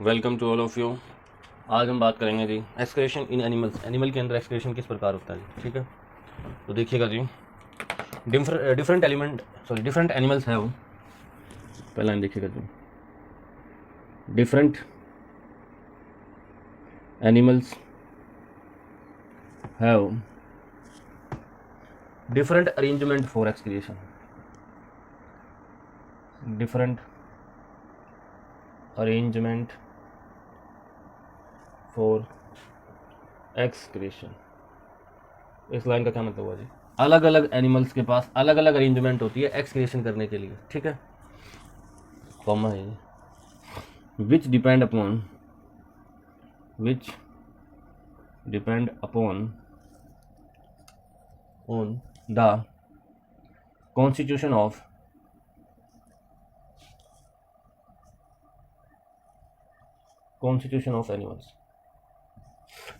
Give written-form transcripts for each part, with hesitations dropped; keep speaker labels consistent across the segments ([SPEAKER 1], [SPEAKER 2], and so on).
[SPEAKER 1] Welcome to all of you. आज हम बात करेंगे जी एक्सक्रीशन इन एनिमल्स। एनिमल के अंदर एक्सक्रीशन किस प्रकार होता है जी, ठीक है। तो देखिएगा जी, डिफरेंट एनिमल्स है वो। पहला लाइन देखिएगा जी, different animals have different arrangement for excretion. Different arrangement for excretion. इस लाइन का क्या मतलब हुआ जी? अलग अलग एनिमल्स के पास अलग अलग अरेंजमेंट होती है एक्सक्रीशन करने के लिए, ठीक है। कॉमा है विच depend upon on the constitution of animals।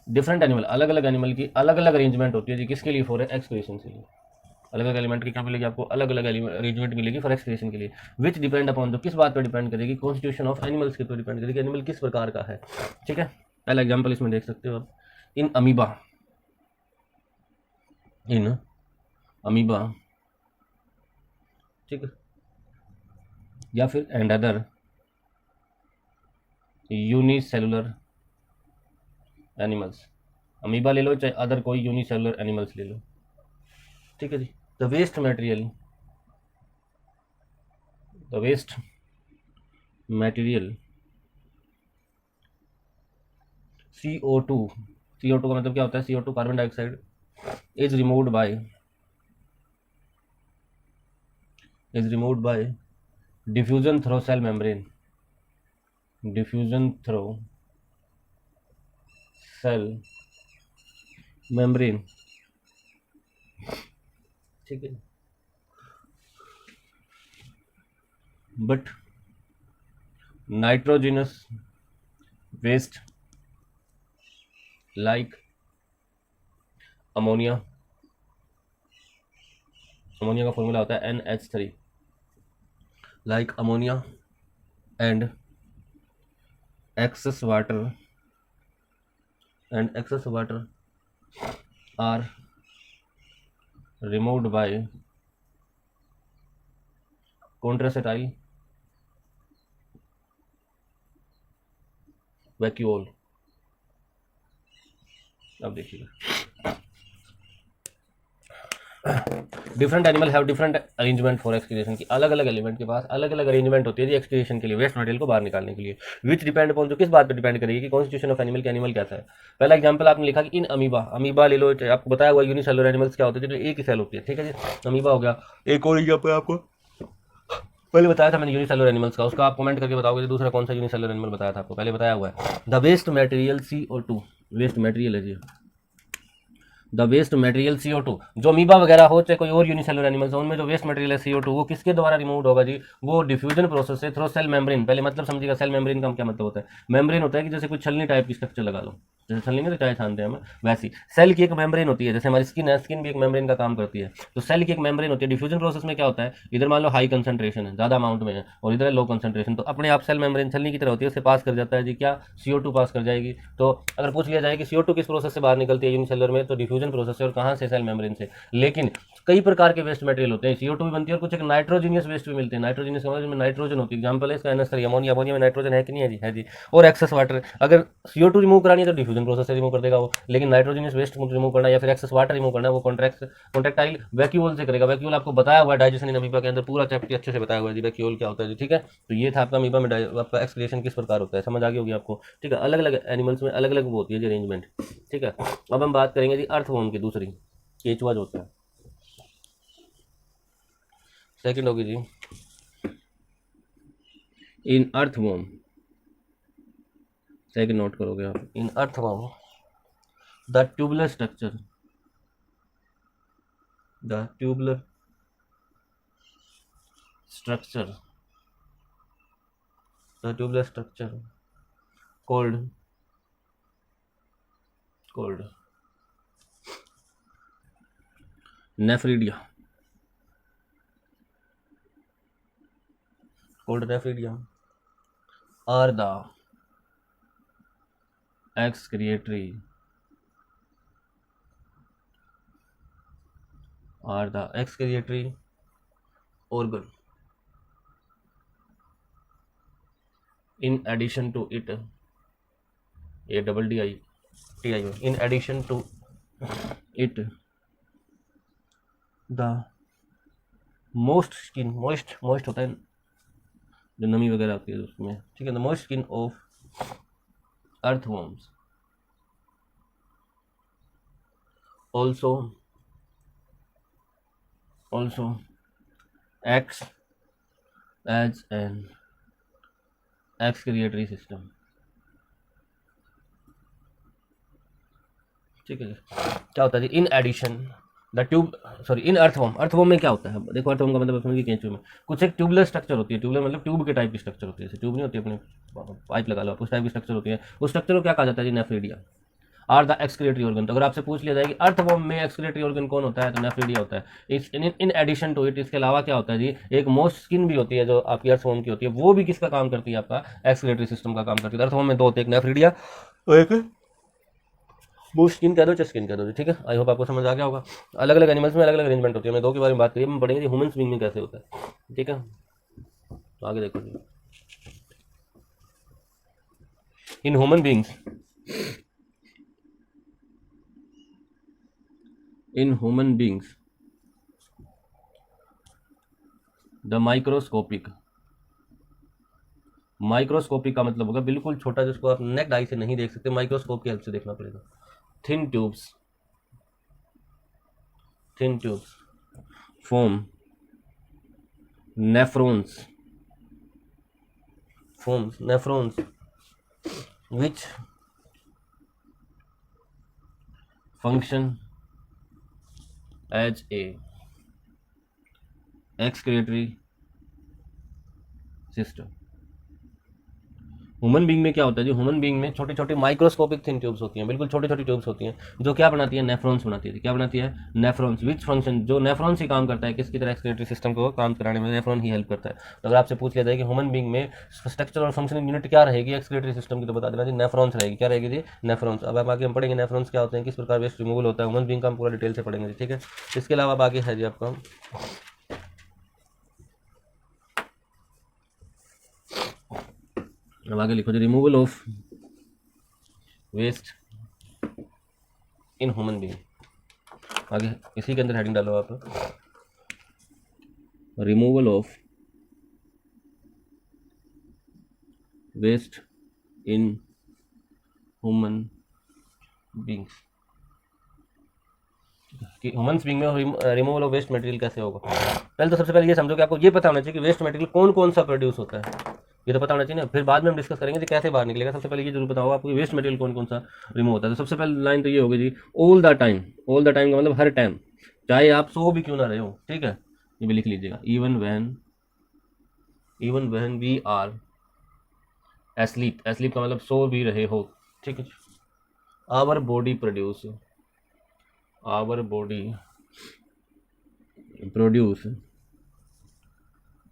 [SPEAKER 1] Different animal, अलग अलग एनिमल की अलग अलग अरेंजमेंट होती है जी, किसके लिए? फॉर एक्सक्रीशन के लिए। अलग अलग एलिमेंट की क्या मिलेगी आपको? अलग अलग अरेंजमेंट मिलेगी फॉर एक्सक्रीशन के लिए। विच डिपेंड अपॉन, तो किस बात पर डिपेंड करेगी? कॉन्स्टिट्यूशन ऑफ एनिमल्स के ऊपर डिपेंड करेगी, एनिमल किस प्रकार का है, ठीक है। पहला एग्जाम्पल इसमें देख सकते हो आप, इन अमीबा, ठीक है, या फिर and other unicellular animals. Amoeba ले लो चाहे अदर कोई यूनिसेलुलर एनिमल्स ले लो, ठीक है जी। द वेस्ट मटेरियल CO2 का मतलब क्या होता है? CO2 carbon dioxide is removed by diffusion through cell membrane. Diffusion through cell membrane, ठीक है। But nitrogenous waste like ammonia का फॉर्मूला होता है NH3, like ammonia and excess water are removed by contractile vacuole। अब देखिएगा, different animal have different arrangement for excretion की, अलग अलग एलिमेंट के पास अलग अलग अरेंजमेंट होती है एक्सक्रीशन के लिए, वेस्ट मटेरियल को बाहर निकालने के लिए। विच डिपेंड अपॉन, जो किस बात पर डिपेंड करेगी कि कॉन्स्टिट्यूशन ऑफ एनिमल के एनिमल कैसा है। पहला एग्जांपल आपने लिखा कि इन अमीबा ले लो, आपको बताया हुआ यूनिसेलुलर एनिमल्स क्या होते हैं, जो एक ही सेल होती है, ठीक है जी। अमीबा हो गया। एक और एग्जांपल आपको पहले बताया था मैंने यूनिसेलुलर एनिमल्स का, उसका आप कमेंट करके बताओगे दूसरा कौन सा यूनिसेलुलर एनिमल बताया था आपको, पहले बताया हुआ है। The waste material CO2, waste material है जी, द वेस्ट मटेरियल CO2। जो अमीबा वगैरह हो चाहे कोई और यूनिसेलुलर एनिमल्स हो, उनमें जो वेस्ट मटेरियल है CO2, वो किसके द्वारा रिमूव होगा जी? वो डिफ्यूजन प्रोसेस से थ्रू सेल मेम्ब्रेन। पहले मतलब समझिएगा, सेल मेम्ब्रेन का क्या मतलब होता है? मेम्ब्रेन होता है कि जैसे कोई छलनी टाइप की स्ट्रक्चर लगा लो, जैसे छलनी में तो चाय छानते हैं हम, वैसी सेल की एक मेम्ब्रेन होती है। जैसे हमारी स्किन है, स्किन भी एक मेम्ब्रेन का काम करती है, तो सेल की एक मेम्ब्रेन होती है। डिफ्यूजन प्रोसेस में क्या होता है, इधर मान लो हाई कंसंट्रेशन है, ज्यादा अमाउंट में है, और इधर लो कंसंट्रेशन, तो अपने आप सेल मेम्ब्रेन छलनी की तरह होती है, उससे पास कर जाता है जी क्या? CO2 पास कर जाएगी। तो अगर पूछ लिया जाए कि CO2 किस प्रोसेस से बाहर निकलती है यूनिसेलुलर में, तो डिफ्यूजन प्रोसेस से, और कहाँ से? सेल मेम्ब्रेन से। लेकिन कई प्रकार के वेस्ट मटेरियल होते हैं, CO2 भी बनती है, और कुछ एक नाइट्रोजीनियस वेस्ट भी मिलते हैं। नाइट्रोजीनियस में नाइट्रोजन होती है, एग्जांपल है इसका NH3, अमोनिया में नाइट्रोजन है कि नहीं है जी? है जी। और एक्सेस वाटर, अगर CO2 रिमूव करानी है तो डिफ्यूजन प्रोसेस से रिमूव कर देगा वो, लेकिन नाइट्रोजनियस वेस्ट रिमूव करना या फिर एक्सेस वाटर रिमूव करना, वो कॉन्ट्रैक्टाइल वैक्यूल से करेगा। वैक्यूल आपको बताया हुआ है डाइजेशन इन अमीबा के अंदर, पूरा चैप्टर अच्छे से बताया हुआ है जी वैक्यूल क्या होता है जी, ठीक है। तो ये था आपका अमीबा में आपका एक्सक्रीशन किस प्रकार होता है, समझ आ गई होगी आपको, ठीक है। अलग अलग एनिमल्स में अलग अलग वो होती है जी अरेंजमेंट, ठीक है। अब हम बात करेंगे जी अर्थवॉर्म की, दूसरी केचुआ जो होता है। सेकंड होगी जी इन अर्थवॉर्म, सेकंड नोट करोगे आप, इन earthworm the tubular structure called nephridia are the excretory are the excretory organ. In addition to it, ADDITIO, in addition to it, the most skin, most होता है जो नमी वगैरह होती है उसमें, ठीक है, the most skin of earthworms also acts as an excretory system, ठीक है। क्या होता है जी, in addition the tube, sorry, in earthworm में क्या होता है, देखो अर्थवॉर्म का मतलब समझिए केंचुए में कुछ एक ट्यूबलर स्ट्रक्चर होती है, ट्यूबलर मतलब ट्यूब के टाइप की स्ट्रक्चर होती है, जैसे ट्यूब नहीं होती अपने पाइप लगा लो उस टाइप की स्ट्रक्चर होती है, उस स्ट्रक्चर को क्या कहा जाता है जी, nephridia are the excretory organ. तो अगर आपसे पूछ लिया जाए कि अर्थवॉर्म में एक्सक्रीटरी ऑर्गन कौन होता है, तो नेफ्रिडिया होता है। इस इन एडिशन टू इट, इसके अलावा क्या होता है जी, एक मोस्ट स्किन भी होती है जो आपकी अर्थवॉर्म की होती है, वो भी किसका काम करती है, आपका एक्सक्रीटरी सिस्टम का काम करती है। अर्थवॉर्म में दो होते हैं, एक नेफ्रिडिया और एक वो स्किन कह दो चाहे स्किन कह दो, ठीक है। आई होप आपको समझ आ गया होगा। अलग अलग एनिमल्स में अलग अलग अरेंजमेंट होती है। मैं दो के बारे में बात करिए, हम पढ़ेंगे ह्यूमन बीइंग में कैसे होता है, ठीक है। तो आगे देखो जी, in human beings, in human beings the microscopic का मतलब होगा बिल्कुल छोटा, जिसको आप नेक्ड आई से नहीं देख सकते, माइक्रोस्कोप की हेल्प से देखना पड़ेगा। Thin tubes form nephrons which function as a excretory system। Human being में क्या होता है जी, ह्यूमन बीइंग में छोटे छोटे माइक्रोस्कोपिक थिन ट्यूब्स होती हैं, बिल्कुल छोटी छोटी ट्यूब्स होती हैं, जो क्या बनाती है, नेफ्रॉन्स बनाती है। क्या बनाती है, नेफ्रॉन्स। विच फंक्शन, जो नेफ्रॉन्स ही काम करता है किसकी तरह, एक्सक्रीटरी सिस्टम को काम कराने में नेफ्रॉन ही हेल्प करता है। तो अगर आपसे पूछ लिया जाए कि ह्यूमन बीइंग में स्ट्रक्चर और फंक्शनिंग यूनिट क्या रहेगी एक्सक्रीटरी सिस्टम की, तो बता देना जी नेफ्रॉन्स रहेगी। क्या रहेगी जी, नेफ्रॉन्स। अब आगे हम पढ़ेंगे नेफ्रॉन्स क्या होते हैं, किस प्रकार वेस्ट रिमूवल होता है, ह्यूमन बीइंग का हम पूरा डिटेल से पढ़ेंगे, ठीक है। इसके अलावा बाकी है जी आपका अब आगे लिखो जी, removal of waste in human being. आगे इसी के अंदर हेडिंग डालो आप, removal of waste in human beings. कि ह्यूमन बीइंग में रिमूवल ऑफ वेस्ट मटेरियल कैसे होगा। पहले तो सबसे पहले ये समझो कि आपको ये पता होना चाहिए कि वेस्ट मटेरियल कौन कौन सा प्रोड्यूस होता है, ये तो पता होना चाहिए ना। फिर बाद में हम डिस्कस करेंगे कि कैसे बाहर निकलेगा। सबसे पहले ये जरूर बताओ आपको वेस्ट मटेरियल कौन कौन सा रिमूव होता है। तो सबसे पहले लाइन तो ये होगी जी, ऑल द टाइम का मतलब हर टाइम, चाहे आप सो भी क्यों ना रहे हो, ठीक है, ये भी लिख लीजिएगा। Even when we are asleep का मतलब सो भी रहे हो, ठीक है। Our body produce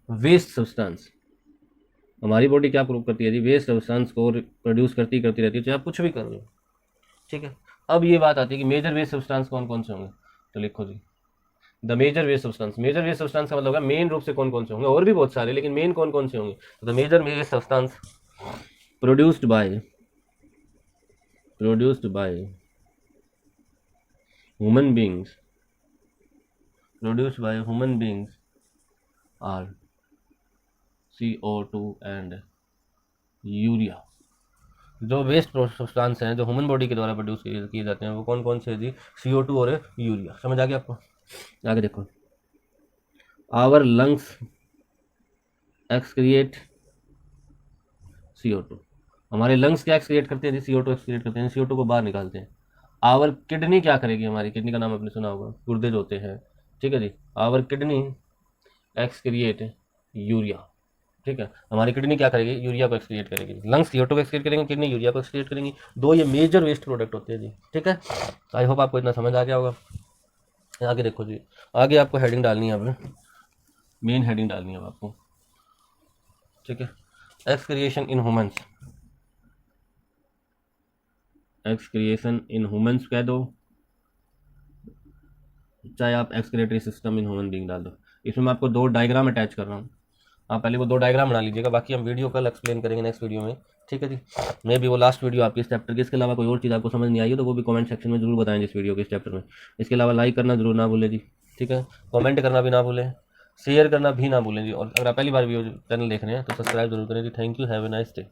[SPEAKER 1] waste substance. हमारी बॉडी क्या प्रूव करती है जी, वेस्ट सब्सटेंस को प्रोड्यूस करती रहती है, चाहे आप कुछ भी कर रहे हो, ठीक है। अब ये बात आती है कि मेजर वेस्ट सब्सटेंस कौन कौन से होंगे, तो लिखो जी द मेजर वेस्ट सब्सटेंस का मतलब होगा मेन रूप से कौन कौन से होंगे, और भी बहुत सारे, लेकिन मेन कौन कौन से होंगे। तो the major waste substance produced by human beings are CO2 and urea. जो वेस्ट सब्सटेंस हैं जो ह्यूमन बॉडी के द्वारा प्रोड्यूस किए जाते हैं वो कौन कौन से जी, CO2 और यूरिया। समझ आ गया आपको। आगे देखो, आवर लंग्स एक्सक्रिएट CO2। हमारे लंग्स क्या एक्सक्रिएट करते हैं जी, CO2 एक्सक्रिएट करते हैं, CO2 को बाहर निकालते हैं। आवर किडनी क्या करेगी, हमारी किडनी का नाम आपने सुना होगा, गुर्दे जो होते हैं, ठीक है जी। आवर किडनी एक्सक्रिएट यूरिया, ठीक है। हमारी किडनी क्या करेगी, यूरिया को एक्सक्रिएट करेगी। लंग्स CO2 को एक्सक्रिएट करेंगे, किडनी यूरिया को एक्सक्रिएट करेंगी। दो ये मेजर वेस्ट प्रोडक्ट होते हैं जी, ठीक है। आई होप आपको इतना समझ आ गया होगा। आगे देखो जी, आगे आपको हेडिंग डालनी है, अब मेन हेडिंग डालनी है आपको, ठीक है। Excretion in humans, excretion in humans कह दो, चाहे आप excretory system in human being डाल दो। इसमें मैं आपको 2 डायग्राम अटैच कर रहा हूँ, आप पहले वो 2 डायग्राम बना लीजिएगा, बाकी हम वीडियो कल एक्सप्लेन करेंगे नेक्स्ट वीडियो में, ठीक है जी। मे भी वो लास्ट वीडियो आपकी इस चैप्टर की, इसके अलावा कोई और चीज़ आपको समझ नहीं आई हो तो वो भी कमेंट सेक्शन में जरूर बताएं इस वीडियो के इस चैप्टर में। इसके अलावा लाइक करना जरूर ना भूलें जी, ठीक है, कमेंट करना भी ना भूलें, शेयर करना भी ना भूलें जी, और अगर आप पहली बार वीडियो चैनल देख रहे हैं तो सब्सक्राइब जरूर करें जी। Thank you, have a nice day.